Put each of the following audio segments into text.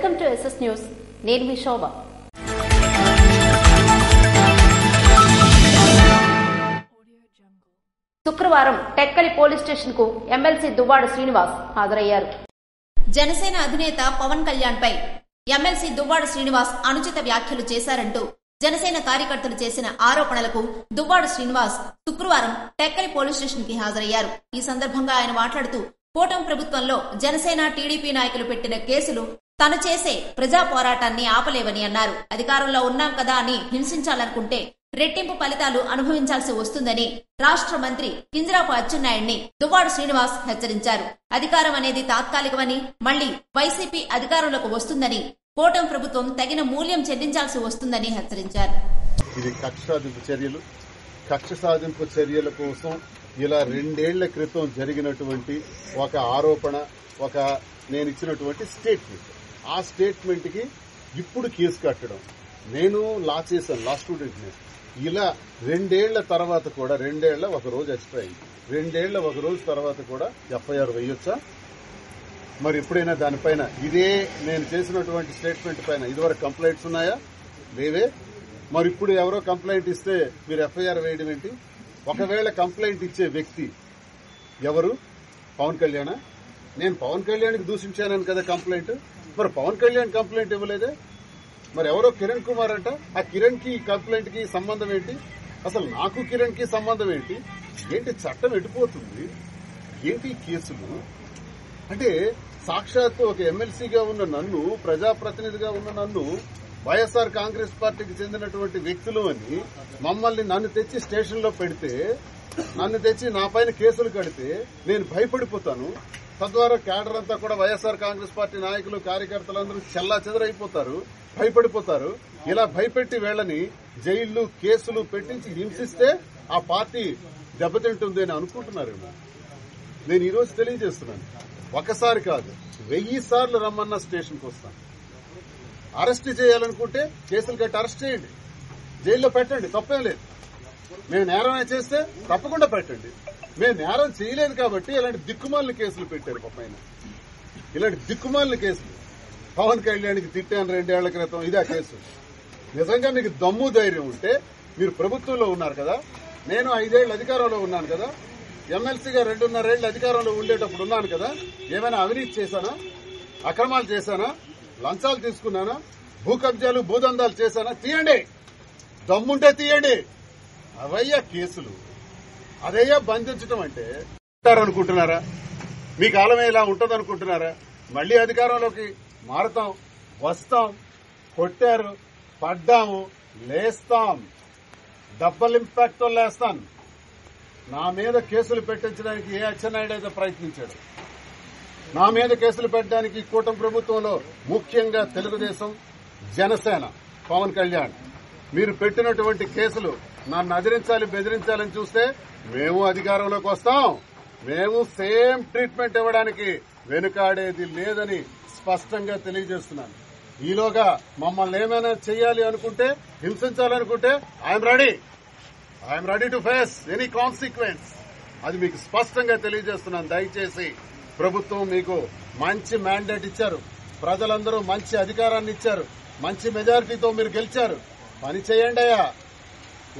Welcome to SS news. నేను మీ శోభ. శుక్రవారం Tekkali police station కు ఎమ్మెల్సీ దువ్వాడ శ్రీనివాస్ హాజరయ్యారు. జనసేన అధినేత పవన్ కళ్యాణ్ పై ఎమ్మెల్సీ దువ్వాడ శ్రీనివాస్ అనుచిత వ్యాఖ్యలు చేశారంటూ జనసేన కార్యకర్తలు చేసిన ఆరోపణలకు దువ్వాడ శ్రీనివాస్ శుక్రవారం టెక్కలి పోలీస్ స్టేషన్ కి హాజరయ్యారు. ఈ సందర్భంగా ఆయన మాట్లాడుతూ కూటమి ప్రభుత్వంలో జనసేన టీడీపీ నాయకులు పెట్టిన కేసులు తను చేసే ప్రజా పోరాటాన్ని ఆపలేవని అన్నారు. అధికారంలో ఉన్నాం కదా అని హింసించాలనుకుంటే రెట్టింపు ఫలితాలు అనుభవించాల్సి వస్తుందని రాష్ట్ర మంత్రి కింజరాపు అచ్చెన్నాయుడిని దువ్వాడ శ్రీనివాస్ హెచ్చరించారు. అధికారం అనేది తాత్కాలికమని, మళ్లీ వైసీపీ అధికారంలోకి వస్తుందని, కూటమి ప్రభుత్వం తగిన మూల్యం చెల్లించాల్సి వస్తుందని హెచ్చరించారు. ఇది కక్ష సాధింపు చర్యల కోసం ఇలా 2 ఏళ్ల క్రితం జరిగినటువంటి ఒక ఆరోపణ, నేను ఇచ్చినటువంటి స్టేట్మెంట్, ఆ స్టేట్మెంట్ కి ఇప్పుడు కేసు కట్టడం. నేను లా చేశాను, లా స్టూడెంట్. ఇలా 2 ఏళ్ల తర్వాత కూడా, 2 ఏళ్ల ఒక రోజు ఎక్స్ట్రా అయింది, 2 ఏళ్ల ఒక రోజు తర్వాత కూడా FIR వేయొచ్చా? మరి ఎప్పుడైనా దానిపైన ఇదే నేను చేసినటువంటి స్టేట్మెంట్ పైన ఇదివరకు కంప్లైంట్స్ ఉన్నాయా? లేవే. మరి ఇప్పుడు ఎవరో కంప్లైంట్ ఇస్తే మీరు FIR వేయడం ఏంటి? ఒకవేళ కంప్లైంట్ ఇచ్చే వ్యక్తి ఎవరు? పవన్ కళ్యాణ్. నేను పవన్ కళ్యాణ్కి దూషించానని కదా కంప్లైంట్. మరి పవన్ కళ్యాణ్ కంప్లైంట్ ఇవ్వలేదే. మరి ఎవరో కిరణ్ కుమార్ అంట. ఆ కిరణ్ కి కంప్లైంట్ కి సంబంధం ఏంటి? అసలు నాకు కిరణ్ కి సంబంధం ఏంటి? చట్టం ఎడిపోతుంది ఏంటి కేసులు? అంటే సాక్షాత్తు ఒక ఎమ్మెల్సీగా ఉన్న నన్ను, ప్రజాప్రతినిధిగా ఉన్న నన్ను వైఎస్ఆర్ కాంగ్రెస్ పార్టీకి చెందినటువంటి వ్యక్తులు అని నన్ను తెచ్చి స్టేషన్ లో పెడితే, నన్ను తెచ్చి నా పైన కేసులు కడితే నేను భయపడిపోతాను. తద్వారా క్యాడర్ అంతా కూడా వైఎస్ఆర్ కాంగ్రెస్ పార్టీ నాయకులు, కార్యకర్తలందరూ చెల్లా చెదరైపోతారు, భయపడిపోతారు. ఇలా భయపెట్టి వీళ్ళని జైళ్లు, కేసులు పెట్టించి హింసిస్తే ఆ పార్టీ దెబ్బతింటుంది అని అనుకుంటున్నారేమో. నేను ఈరోజు తెలియజేస్తున్నాను, ఒకసారి కాదు 1000 సార్లు రమ్మన్న స్టేషన్కి వస్తాను. అరెస్ట్ చేయాలనుకుంటే కేసులు కట్టి అరెస్ట్ చేయండి, జైల్లో పెట్టండి, తప్పేం లేదు. మేము నేరమే చేస్తే తప్పకుండా పెట్టండి. మేము నేరం చేయలేదు కాబట్టి ఇలాంటి దిక్కుమాలిన కేసులు పెట్టారు. పైన ఇలాంటి దిక్కుమాలిన కేసులు. పవన్ కళ్యాణ్కి తిట్టాను 2 ఏళ్ల క్రితం, ఇదే కేసు. నిజంగా మీకు దమ్ము ధైర్యం ఉంటే, మీరు ప్రభుత్వంలో ఉన్నారు కదా, నేను 5 ఏళ్లు అధికారంలో ఉన్నాను కదా, ఎమ్మెల్సీగా 2.5 ఏళ్లు అధికారంలో ఉండేటప్పుడు ఉన్నాను కదా, ఏమైనా అవినీతి చేశానా? అక్రమాలు చేశానా? లంచాలు తీసుకున్నానా? భూ కబ్జాలు, భూదందాలు చేశానా? తీయండి, దమ్ముంటే తీయండి. అవయ్యా కేసులు. అదయ్యా బంధించడం అంటే అనుకుంటున్నారా? మీ కాలమే ఇలా ఉంటుందనుకుంటున్నారా? మళ్లీ అధికారంలోకి మారుతాం, వస్తాం, కొట్టారు, పడ్డాము, లేస్తాం, డబ్బల్ ఇంపాక్ట్ తో లేస్తాం. నా మీద కేసులు పెట్టించడానికి ఏ అచ్చెన్నాయుడు అయితే ప్రయత్నించాడు, నా మీద కేసులు పెట్టడానికి కూటమి ప్రభుత్వంలో ముఖ్యంగా తెలుగుదేశం, జనసేన, పవన్ కళ్యాణ్ మీరు పెట్టినటువంటి కేసులు నన్ను అదిరించాలి, బెదిరించాలని చూస్తే మేము అధికారంలోకి వస్తాం. మేము సేమ్ ట్రీట్మెంట్ ఇవ్వడానికి వెనుకాడేది లేదని స్పష్టంగా తెలియజేస్తున్నాను. ఈలోగా మమ్మల్ని ఏమైనా చేయాలి అనుకుంటే, హింసించాలనుకుంటే I'm ready to face any consequence. అది మీకు స్పష్టంగా తెలియజేస్తున్నాను. దయచేసి ప్రభుత్వం మీకు మంచి మ్యాండేట్ ఇచ్చారు, ప్రజలందరూ మంచి అధికారాన్ని ఇచ్చారు, మంచి మెజారిటీతో మీరు గెలిచారు. పని చేయండి అయ్యా.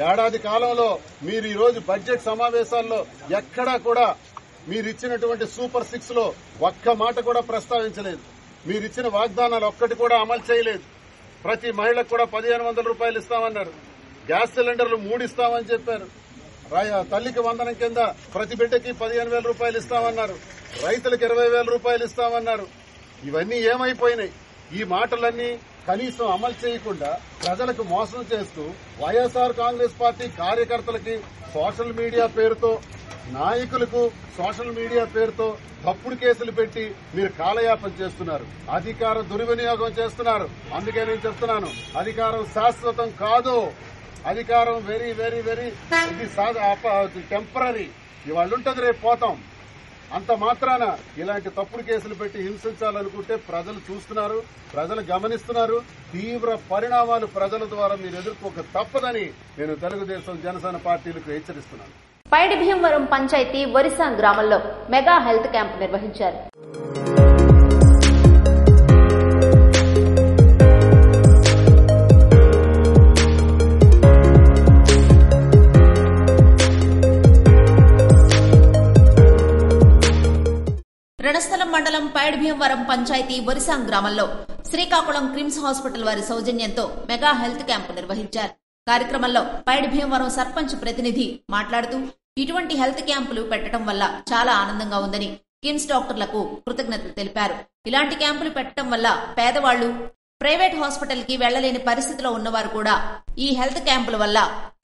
ఏడాది కాలంలో మీరు ఈ రోజు బడ్జెట్ సమావేశాల్లో ఎక్కడా కూడా మీరు ఇచ్చినటువంటి సూపర్ 6 లో ఒక్క మాట కూడా ప్రస్తావించలేదు. మీరిచ్చిన వాగ్దానాలు ఒక్కటి కూడా అమలు చేయలేదు. ప్రతి మహిళకు కూడా 1500 రూపాయలు ఇస్తామన్నారు. గ్యాస్ సిలిండర్లు 3 ఇస్తామని చెప్పారు. తల్లికి వందనం కింద ప్రతి బిడ్డకి 15,000 రూపాయలు ఇస్తామన్నారు. రైతులకు 20,000 రూపాయలు ఇస్తామన్నారు. ఇవన్నీ ఏమైపోయినాయి? ఈ మాటలన్నీ కనీసం అమలు చేయకుండా ప్రజలకు మోసం చేస్తూ వైఎస్ఆర్ కాంగ్రెస్ పార్టీ కార్యకర్తలకి సోషల్ మీడియా పేరుతో, నాయకులకు సోషల్ మీడియా పేరుతో తప్పుడు కేసులు పెట్టి మీరు కాలయాపన చేస్తున్నారు, అధికార దుర్వినియోగం చేస్తున్నారు. అందుకే నేను చెప్తున్నాను, అధికారం శాశ్వతం కాదు. అధికారం వెరీ వెరీ వెరీ ఇది టెంపరీ. ఇవాళ ఉంటుంది, రేపు పోతాం. అంత మాత్రాన ఇలాంటి తప్పుడు కేసులు పెట్టి హింసించాలనుకుంటే ప్రజలు చూస్తున్నారు, ప్రజలు గమనిస్తున్నారు. తీవ్ర పరిణామాలు ప్రజల ద్వారా మీరు ఎదుర్కోక తప్పదని నేను తెలుగుదేశం, జనసేన పార్టీలకు హెచ్చరిస్తున్నాను. పైడి భీమవరం పంచాయతీ వరిసాం గ్రామంలో మెగా హెల్త్ క్యాంప్ నిర్వహించారు. రణస్థలం మండలం పైడిభీమవరం పంచాయతీ వరిసాం గ్రామంలో శ్రీకాకుళం క్రిమ్స్ హాస్పిటల్ వారి సౌజన్యంతో మెగా హెల్త్ క్యాంపు నిర్వహించారు. కార్యక్రమంలో పైడిభీమవరం సర్పంచ్ ప్రతినిధి మాట్లాడుతూ ఇటువంటి హెల్త్ క్యాంపులు పెట్టడం వల్ల చాలా ఆనందంగా ఉందని కిమ్స్ డాక్టర్లకు కృతజ్ఞతలు తెలిపారు. ఇలాంటి క్యాంపులు పెట్టడం వల్ల పేదవాళ్లు ప్రైవేట్ హాస్పిటల్ కి వెళ్లలేని పరిస్థితిలో ఉన్నవారు కూడా ఈ హెల్త్ క్యాంపుల వల్ల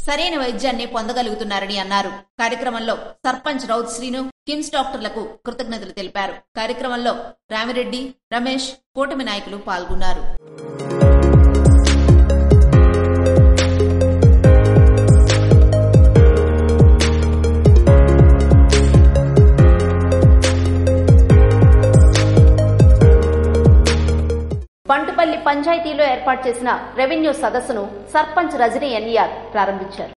సరైన వైద్యాన్ని పొందగలుగుతున్నారని అన్నారు. కార్యక్రమంలో సర్పంచ్ రౌత్ శ్రీను కిమ్స్ డాక్టర్లకు కృతజ్ఞతలు తెలిపారు. కార్యక్రమంలో రామిరెడ్డి, రమేష్, కూటమి నాయకులు పాల్గొన్నారు. బంటుపల్లి పంచాయతీలో ఏర్పాటు చేసిన రెవెన్యూ సదస్సును సర్పంచ్ రజనీ ఎన్ఈఆర్ ప్రారంభించారు.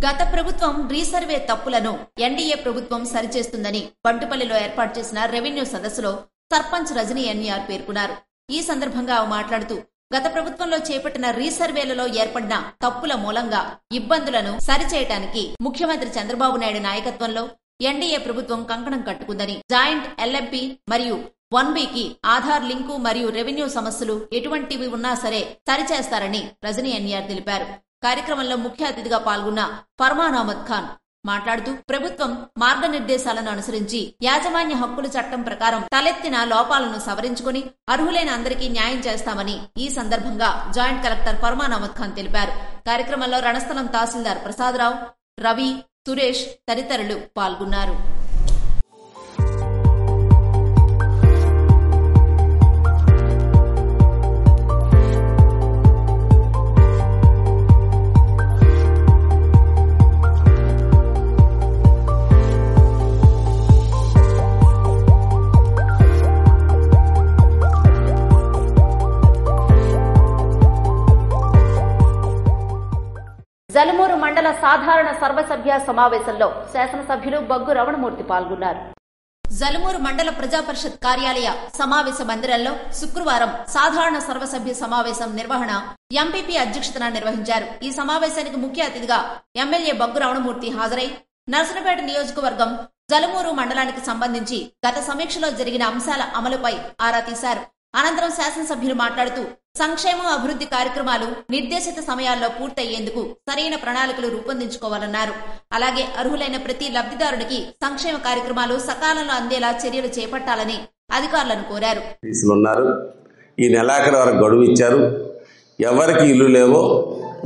గత ప్రభుత్వం రీసర్వే తప్పులను ఎన్డీఏ ప్రభుత్వం సరిచేస్తుందని బంటుపల్లిలో ఏర్పాటు చేసిన రెవెన్యూ సదస్సులో సర్పంచ్ రజనీ ఎన్ఈఆర్ పేర్కొన్నారు. ఈ సందర్భంగా మాట్లాడుతూ గత ప్రభుత్వంలో చేపట్టిన రీసర్వేలలో ఏర్పడిన తప్పుల మూలంగా ఇబ్బందులను సరిచేయడానికి ముఖ్యమంత్రి చంద్రబాబు నాయుడు నాయకత్వంలో ఎన్డీఏ ప్రభుత్వం కంకణం కట్టుకుందని, జాయింట్ ఎల్ఎంపీ మరియు 1బికి ఆధార్ లింకు మరియు రెవెన్యూ సమస్యలు ఎటువంటివి ఉన్నా సరే సరిచేస్తారని రజనీ ఎన్ఈఆర్ తెలిపారు. కార్యక్రమంలో ముఖ్య అతిథిగా పాల్గొన్న ఫర్మాన్ అహ్మద్ ఖాన్ మాట్లాడుతూ ప్రభుత్వం మార్గనిర్దేశాలను అనుసరించి యాజమాన్య హక్కుల చట్టం ప్రకారం తలెత్తిన లోపాలను సవరించుకుని అర్హులైన అందరికీ న్యాయం చేస్తామని ఈ సందర్భంగా జాయింట్ కలెక్టర్ ఫర్మాన్ అహ్మద్ ఖాన్ తెలిపారు. కార్యక్రమంలో రణస్థలం తహసీల్దార్ ప్రసాదరావు, రవి, సురేష్ తదితరులు పాల్గొన్నారు. జలమూరు మండల సాధారణ సర్వసభ్య సమావేశంలో శాసనసభ్యులు బగ్గు రమణమూర్తి పాల్గొన్నారు. జలమూరు మండల ప్రజాపరిషత్ కార్యాలయ సమావేశ మందిరంలో శుక్రవారం సాధారణ సర్వసభ్య సమావేశం నిర్వహణ ఎంపీపీ అధ్యక్షతన నిర్వహించారు. ఈ సమావేశానికి ముఖ్య అతిథిగా ఎమ్మెల్యే బగ్గు రమణమూర్తి హాజరై నర్సనపేట నియోజకవర్గం జలమూరు మండలానికి సంబంధించి గత సమీక్షలో జరిగిన అంశాల అమలుపై ఆరా తీశారు. అనంతరం శాసనసభ్యులు మాట్లాడుతూ సంక్షేమ అభివృద్ధి కార్యక్రమాలు నిర్దేశిత సమయాల్లో పూర్తయ్యేందుకు సరైన ప్రణాళికలు రూపొందించుకోవాలన్నారు. అలాగే అర్హులైన ప్రతి లబ్ధిదారునికి సంక్షేమ కార్యక్రమాలు సకాలంలో అందేలా చర్యలు చేపట్టాలని అధికారులను కోరారు. ఈ నెలాఖరు వరకు గడువు ఇచ్చారు. ఎవరికి ఇల్లు లేవో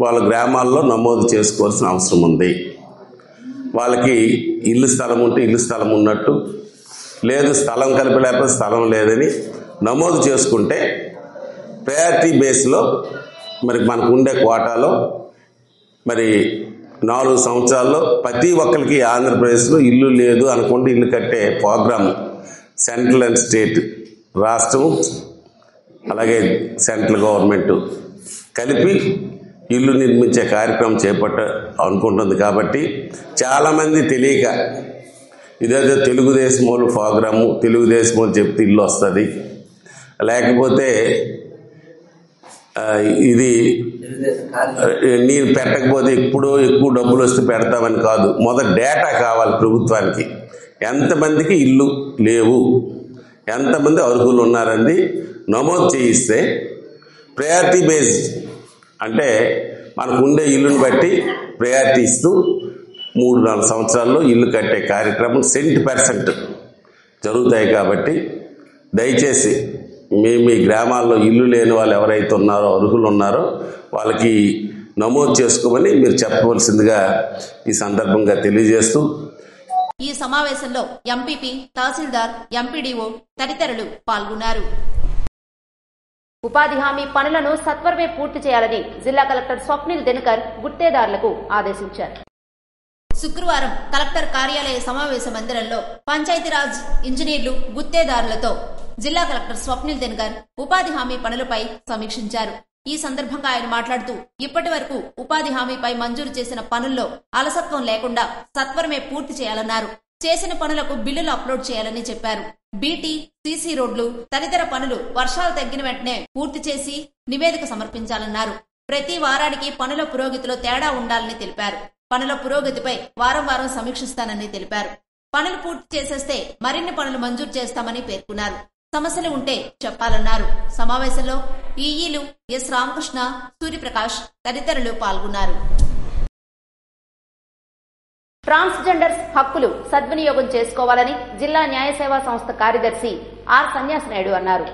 వాళ్ళ గ్రామాల్లో నమోదు చేసుకోవాల్సిన అవసరం ఉంది. వాళ్ళకి ఇల్లు స్థలం ఉంటే ఇల్లు స్థలం ఉన్నట్టు, లేదు స్థలం కలిపి లేకపోతే స్థలం లేదని నమోదు చేసుకుంటే ప్రయారిటీ బేస్లో మరి మనకు ఉండే కోటాలో మరి 4 సంవత్సరాల్లో ప్రతి ఒక్కరికి ఆంధ్రప్రదేశ్లో ఇల్లు లేదు అనుకుంటే ఇల్లు కట్టే ప్రోగ్రాం సెంట్రల్ అండ్ స్టేట్, రాష్ట్రం అలాగే సెంట్రల్ గవర్నమెంట్ కలిపి ఇల్లు నిర్మించే కార్యక్రమం అనుకుంటుంది. కాబట్టి చాలామంది తెలియక ఇదేదో తెలుగుదేశం వాళ్ళు ప్రోగ్రాము, తెలుగుదేశం వాళ్ళు చెప్తే ఇల్లు వస్తుంది, లేకపోతే ఇది నేను పెట్టకపోతే ఎప్పుడో ఎక్కువ డబ్బులు వస్తే పెడతామని కాదు. మొదట డేటా కావాలి ప్రభుత్వానికి. ఎంతమందికి ఇల్లు లేవు, ఎంతమంది అర్హులు ఉన్నారని నమోదు చేయిస్తే ప్రయారిటీ బేస్డ్ అంటే మనకు ఉండే ఇల్లుని బట్టి ప్రయారిటీ ఇస్తూ 3-4 సంవత్సరాల్లో ఇల్లు కట్టే కార్యక్రమం 100% జరుగుతాయి. కాబట్టి దయచేసి మీ గ్రామాల్లో ఇల్లు లేని వాళ్ళు ఎవరైతే ఉన్నారో, అర్హులు ఉన్నారో వాళ్ళకి నమోదు చేసుకోమని మీరు చెప్పవలసిందిగా ఈ సందర్భంగా తెలియజేస్తూ ఈ సమావేశంలో ఎంపీపీ, తహసీల్దార్, ఎంపీడీఓ తదితరులు పాల్గొన్నారు. ఉపాధి హామీ పనులను సత్వరమే పూర్తి చేయాలని జిల్లా కలెక్టర్ స్వప్నిల్ దినకర్ గుత్తేదారులకు ఆదేశించారు. శుక్రవారం కలెక్టర్ కార్యాలయ సమావేశ మందిరంలో పంచాయతీరాజ్ ఇంజనీర్లు, గుత్తేదారులతో జిల్లా కలెక్టర్ స్వప్నిల్ దినకర్ ఉపాధి హామీ పనులపై సమీక్షించారు. ఈ సందర్భంగా ఆయన మాట్లాడుతూ ఇప్పటి వరకు ఉపాధి హామీపై మంజూరు చేసిన పనుల్లో అలసత్వం లేకుండా సత్వరమే పూర్తి చేయాలన్నారు. చేసిన పనులకు బిల్లులు అప్లోడ్ చేయాలని చెప్పారు. బీటీ, సీసీ రోడ్లు తదితర పనులు వర్షాలు తగ్గిన వెంటనే పూర్తి చేసి నివేదిక సమర్పించాలన్నారు. ప్రతి వారానికి పనుల పురోగతిలో తేడా ఉండాలని తెలిపారు. పనుల పురోగతిపై వారం వారం సమీక్షిస్తానని తెలిపారు. పనులు పూర్తి చేసేస్తే మరిన్ని పనులు మంజూరు చేస్తామని పేర్కొన్నారు. సమస్యలు ఉంటే చెప్పాలన్నారు. సమావేశంలో ఈఈలు ఎస్ రామకృష్ణ, సూర్యప్రకాష్ తదితరులు పాల్గొన్నారు. ట్రాన్స్జెండర్స్ హక్కులు సద్వినియోగం చేసుకోవాలని జిల్లా న్యాయ సేవా సంస్థ కార్యదర్శి ఆర్ సన్యాసి నాయుడు అన్నారు.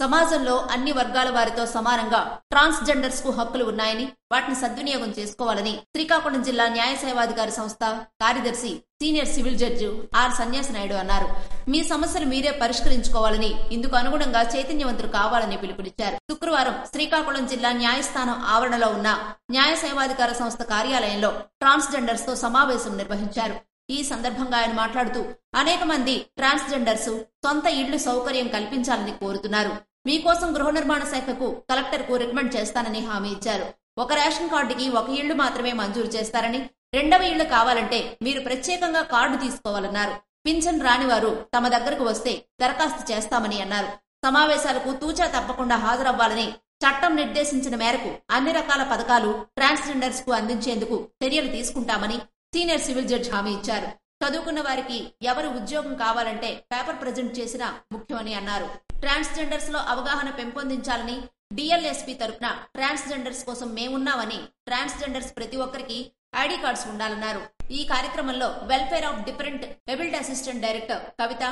సమాజంలో అన్ని వర్గాల వారితో సమానంగా ట్రాన్స్జెండర్స్ కు హక్కులు ఉన్నాయని వాటిని సద్వినియోగం చేసుకోవాలని శ్రీకాకుళం జిల్లా న్యాయ సేవాధికారి సంస్థ కార్యదర్శి సీనియర్ సివిల్ జడ్జి ఆర్ సన్యాసి నాయుడు అన్నారు. మీ సమస్యలు మీరే పరిష్కరించుకోవాలని, ఇందుకు అనుగుణంగా చైతన్యవంతులు కావాలని పిలుపునిచ్చారు. శుక్రవారం శ్రీకాకుళం జిల్లా న్యాయస్థానం ఆవరణలో ఉన్న న్యాయ సేవాధికార సంస్థ కార్యాలయంలో ట్రాన్స్జెండర్స్ తో సమావేశం నిర్వహించారు. ఈ సందర్భంగా ఆయన మాట్లాడుతూ అనేక మంది ట్రాన్స్జెండర్స్ సొంత ఇళ్లు సౌకర్యం కల్పించాలని కోరుతున్నారు. మీకోసం గృహ నిర్మాణ శాఖకు కలెక్టర్ కు రికమెండ్ చేస్తానని హామీ ఇచ్చారు. ఒక రేషన్ కార్డుకి ఒక ఇళ్లు మాత్రమే మంజూరు చేస్తారని, రెండవ ఇళ్లు కావాలంటే మీరు ప్రత్యేకంగా కార్డు తీసుకోవాలన్నారు. పింఛన్ రాని వారు తమ దగ్గరకు వస్తే దరఖాస్తు చేస్తామని అన్నారు. సమావేశాలకు తూచా తప్పకుండా హాజరవ్వాలని, చట్టం నిర్దేశించిన మేరకు అన్ని రకాల పథకాలు ట్రాన్స్జెండర్స్ కు అందించేందుకు చర్యలు తీసుకుంటామని సీనియర్ సివిల్ జడ్జి హామీ ఇచ్చారు. చదువుకున్న వారికి ఎవరు ఉద్యోగం కావాలంటే పేపర్ ప్రజెంట్ చేసినా ముఖ్యమని అన్నారు. ట్రాన్స్జెండర్స్ లో అవగాహన పెంపొందించాలని, డిఎల్ఎస్పీ తరఫున ట్రాన్స్జెండర్స్ కోసం మేమున్నామని, ట్రాన్స్జెండర్స్ ప్రతి ఒక్కరికి ఐడి కార్డ్స్ ఉండాలన్నారు. ఈ కార్యక్రమంలో welfare of different abled assistant director Kavitha,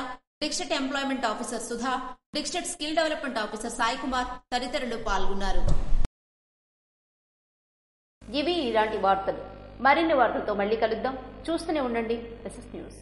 district employment officer Sudha, district skill development officer Sai Kumar తదితరులు పాల్గొన్నారు. ఇవి ఇలాంటి వార్తలు. మరిన్ని వార్తలతో మళ్ళీ కలుద్దాం. చూస్తూనే ఉండండి ఎస్ఎస్ న్యూస్.